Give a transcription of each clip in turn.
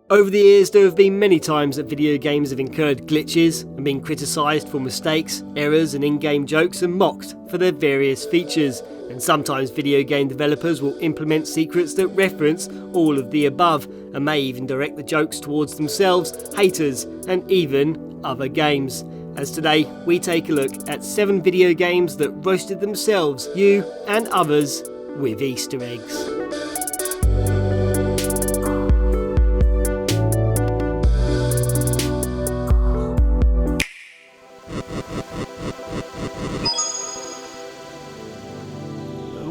Over the years, there have been many times that video games have incurred glitches and been criticised for mistakes, errors and in-game jokes and mocked for their various features. And sometimes video game developers will implement secrets that reference all of the above and may even direct the jokes towards themselves, haters and even other games. As today, we take a look at 7 video games that roasted themselves, you and others with Easter eggs.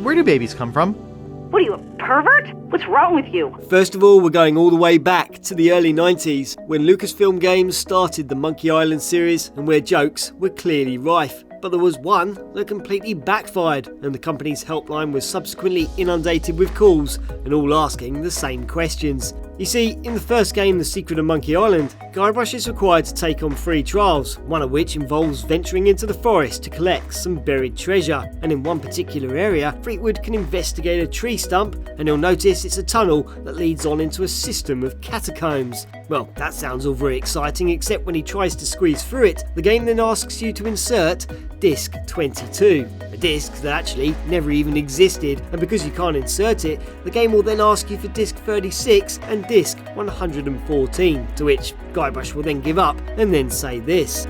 Where do babies come from? What are you, a pervert? What's wrong with you? First of all, we're going all the way back to the early 90s, when Lucasfilm Games started the Monkey Island series and where jokes were clearly rife. But there was one that completely backfired, and the company's helpline was subsequently inundated with calls and all asking the same questions. You see, in the first game, The Secret of Monkey Island, Guybrush is required to take on 3 trials, one of which involves venturing into the forest to collect some buried treasure. And in one particular area, Fleetwood can investigate a tree stump and he'll notice it's a tunnel that leads on into a system of catacombs. Well, that sounds all very exciting, except when he tries to squeeze through it, the game then asks you to insert Disc 22, a disc that actually never even existed, and because you can't insert it, the game will then ask you for Disc 36 and Disc 114, to which Guybrush will then give up and then say this.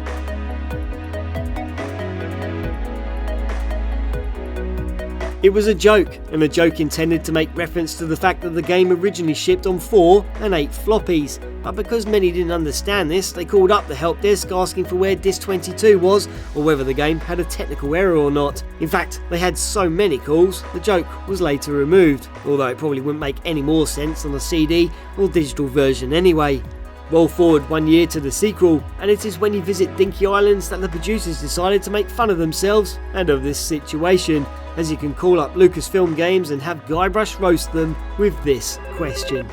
It was a joke, and a joke intended to make reference to the fact that the game originally shipped on 4 and 8 floppies. But because many didn't understand this, they called up the help desk asking for where Disc 22 was, or whether the game had a technical error or not. In fact, they had so many calls, the joke was later removed, although it probably wouldn't make any more sense on a CD or digital version anyway. Roll forward 1 year to the sequel, and it is when you visit Dinky Islands that the producers decided to make fun of themselves and of this situation, as you can call up Lucasfilm Games and have Guybrush roast them with this question.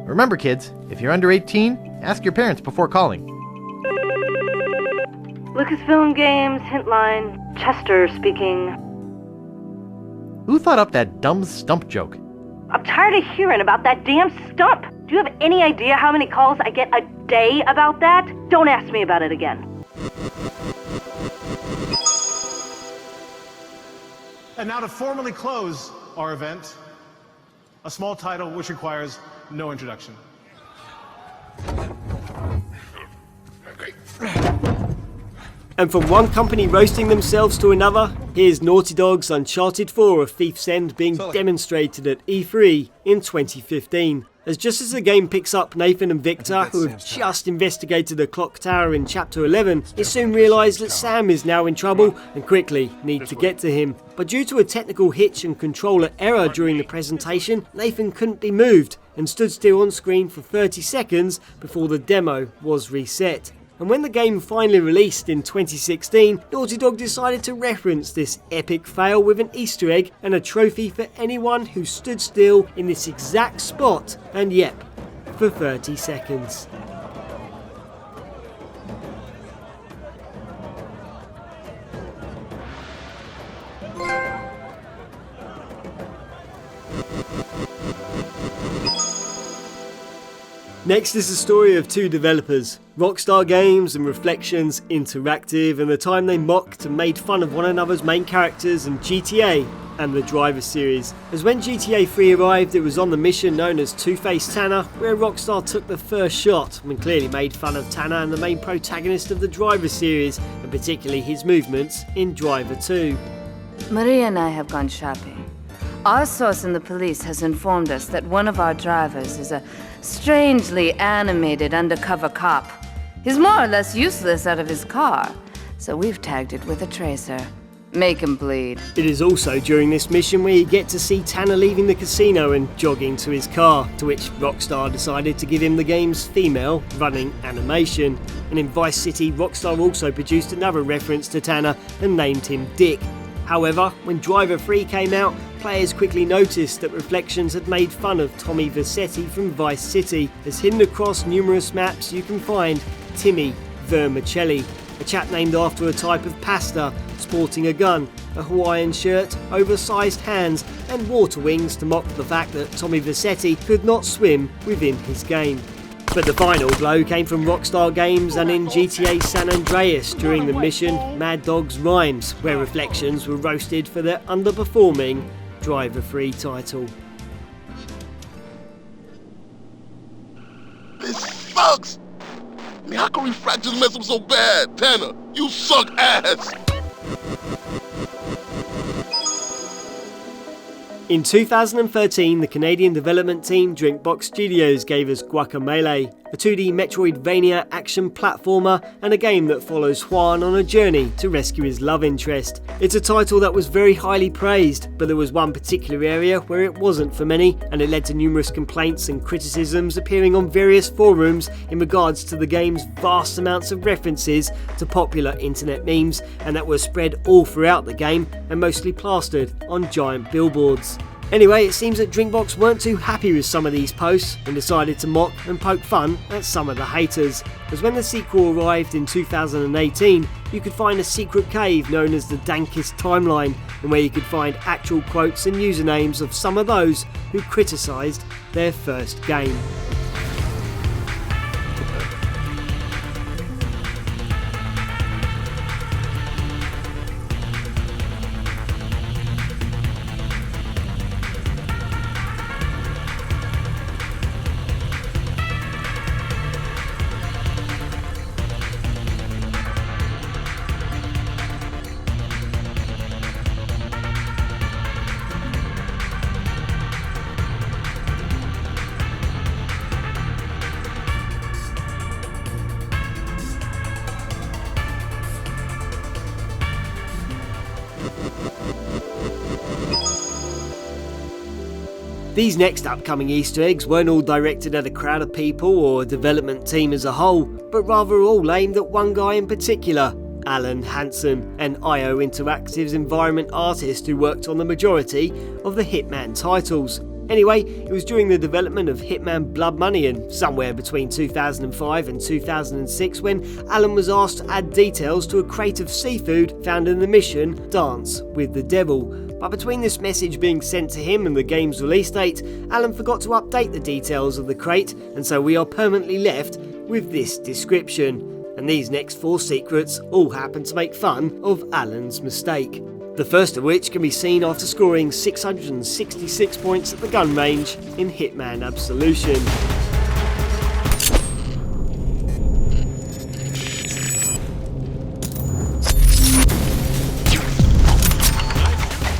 Remember kids, if you're under 18, ask your parents before calling. Lucasfilm Games, hint line, Chester speaking. Who thought up that dumb Stump joke? I'm tired of hearing about that damn Stump. Do you have any idea how many calls I get a day about that? Don't ask me about it again. And now to formally close our event, a small title which requires no introduction. And from one company roasting themselves to another, here's Naughty Dog's Uncharted 4 A Thief's End being demonstrated at E3 in 2015. As just as the game picks up Nathan and Victor, who have just investigated the clock tower in Chapter 11, it soon realise that Sam is now in trouble and quickly need to get to him. But due to a technical hitch and controller error during the presentation, Nathan couldn't be moved and stood still on screen for 30 seconds before the demo was reset. And when the game finally released in 2016, Naughty Dog decided to reference this epic fail with an Easter egg and a trophy for anyone who stood still in this exact spot, and yep, for 30 seconds. Next is the story of 2 developers, Rockstar Games and Reflections Interactive, and the time they mocked and made fun of one another's main characters in GTA and the Driver series. As when GTA 3 arrived, it was on the mission known as Two-Face Tanner, where Rockstar took the first shot and clearly made fun of Tanner and the main protagonist of the Driver series, and particularly his movements in Driver 2. Maria and I have gone shopping. Our source in the police has informed us that one of our drivers is a strangely animated undercover cop. He's more or less useless out of his car, so we've tagged it with a tracer. Make him bleed. It is also during this mission where you get to see Tanner leaving the casino and jogging to his car, to which Rockstar decided to give him the game's female running animation. And in Vice City, Rockstar also produced another reference to Tanner and named him Dick. However, when Driver 3 came out, players quickly noticed that Reflections had made fun of Tommy Vercetti from Vice City, as hidden across numerous maps you can find Timmy Vermicelli, a chap named after a type of pasta, sporting a gun, a Hawaiian shirt, oversized hands and water wings to mock the fact that Tommy Vercetti could not swim within his game. But the final blow came from Rockstar Games and in GTA San Andreas during the mission Mad Dog's Rhymes, where Reflections were roasted for their underperforming driver-free title. This sucks! I mean, how can Refract just mess up so bad? Tanner, you suck ass! In 2013, the Canadian development team Drinkbox Studios gave us Guacamelee, a 2D Metroidvania action platformer and a game that follows Juan on a journey to rescue his love interest. It's a title that was very highly praised, but there was one particular area where it wasn't for many, and it led to numerous complaints and criticisms appearing on various forums in regards to the game's vast amounts of references to popular internet memes, and that were spread all throughout the game and mostly plastered on giant billboards. Anyway, it seems that Drinkbox weren't too happy with some of these posts and decided to mock and poke fun at some of the haters. As when the sequel arrived in 2018, you could find a secret cave known as the Dankest Timeline, and where you could find actual quotes and usernames of some of those who criticised their first game. These next upcoming Easter eggs weren't all directed at a crowd of people or a development team as a whole, but rather all aimed at one guy in particular, Allan Hansen, an IO Interactive's environment artist who worked on the majority of the Hitman titles. Anyway, it was during the development of Hitman Blood Money and somewhere between 2005 and 2006 when Allan was asked to add details to a crate of seafood found in the mission Dance with the Devil. But between this message being sent to him and the game's release date, Allan forgot to update the details of the crate, and so we are permanently left with this description. And these next 4 secrets all happen to make fun of Allan's mistake. The first of which can be seen after scoring 666 points at the gun range in Hitman Absolution.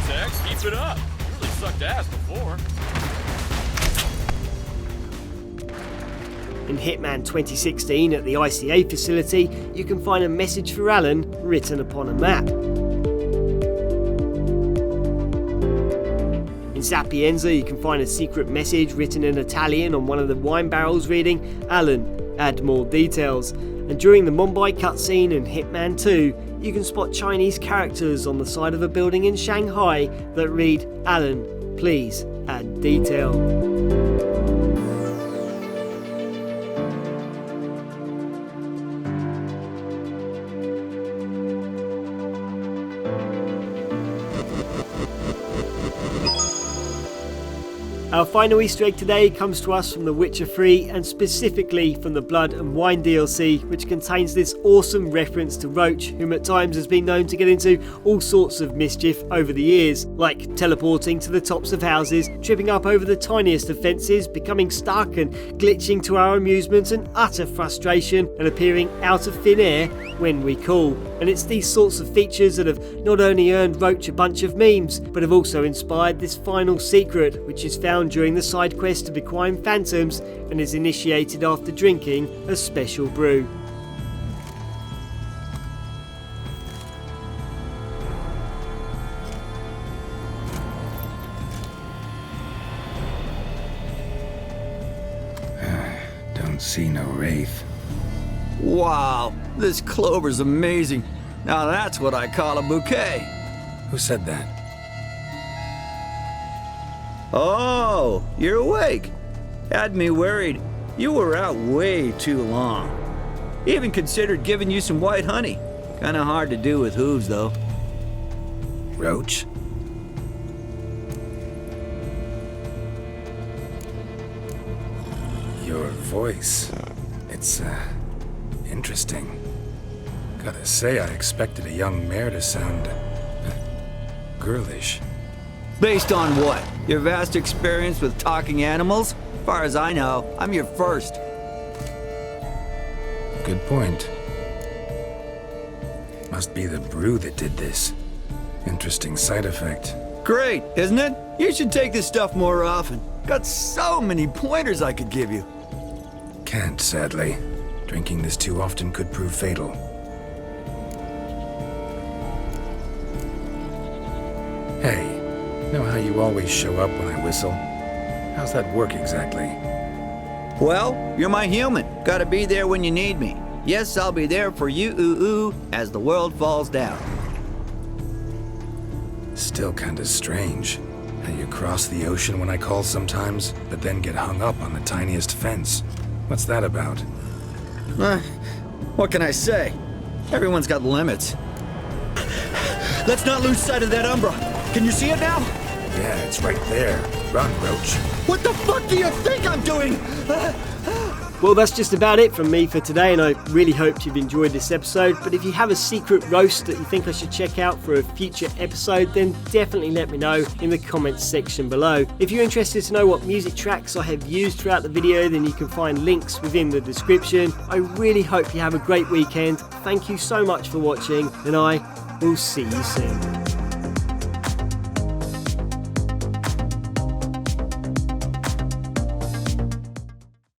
Tex, keep it up. You really sucked ass before. In Hitman 2016 at the ICA facility, you can find a message for Allan written upon a map. In Sapienza, you can find a secret message written in Italian on one of the wine barrels reading, "Allan, add more details." And during the Mumbai cutscene in Hitman 2, you can spot Chinese characters on the side of a building in Shanghai that read, "Allan, please add detail." Our final Easter egg today comes to us from The Witcher 3 and specifically from the Blood and Wine DLC, which contains this awesome reference to Roach, whom at times has been known to get into all sorts of mischief over the years, like teleporting to the tops of houses, tripping up over the tiniest of fences, becoming stuck and glitching to our amusement and utter frustration, and appearing out of thin air when we call. And it's these sorts of features that have not only earned Roach a bunch of memes, but have also inspired this final secret, which is found during the side quest to Bequime Phantoms and is initiated after drinking a special brew. Don't see no wraith. Wow, this clover's amazing. Now that's what I call a bouquet. Who said that? Oh, you're awake. Had me worried. You were out way too long. Even considered giving you some white honey. Kinda hard to do with hooves, though. Roach? Your voice. It's, interesting. Gotta say, I expected a young mare to sound... girlish. Based on what? Your vast experience with talking animals? As far as I know, I'm your first. Good point. Must be the brew that did this. Interesting side effect. Great, isn't it? You should take this stuff more often. Got so many pointers I could give you. Can't, sadly. Drinking this too often could prove fatal. Hey, know how you always show up when I whistle? How's that work exactly? Well, you're my human. Gotta be there when you need me. Yes, I'll be there for you, ooh, as the world falls down. Still kinda strange. How you cross the ocean when I call sometimes, but then get hung up on the tiniest fence. What's that about? What can I say? Everyone's got limits. Let's not lose sight of that Umbra. Can you see it now? Yeah, it's right there. Run, Roach. What the fuck do you think I'm doing? Well, that's just about it from me for today, and I really hope you've enjoyed this episode. But if you have a secret roast that you think I should check out for a future episode, then definitely let me know in the comments section below. If you're interested to know what music tracks I have used throughout the video, then you can find links within the description. I really hope you have a great weekend. Thank you so much for watching, and I will see you soon.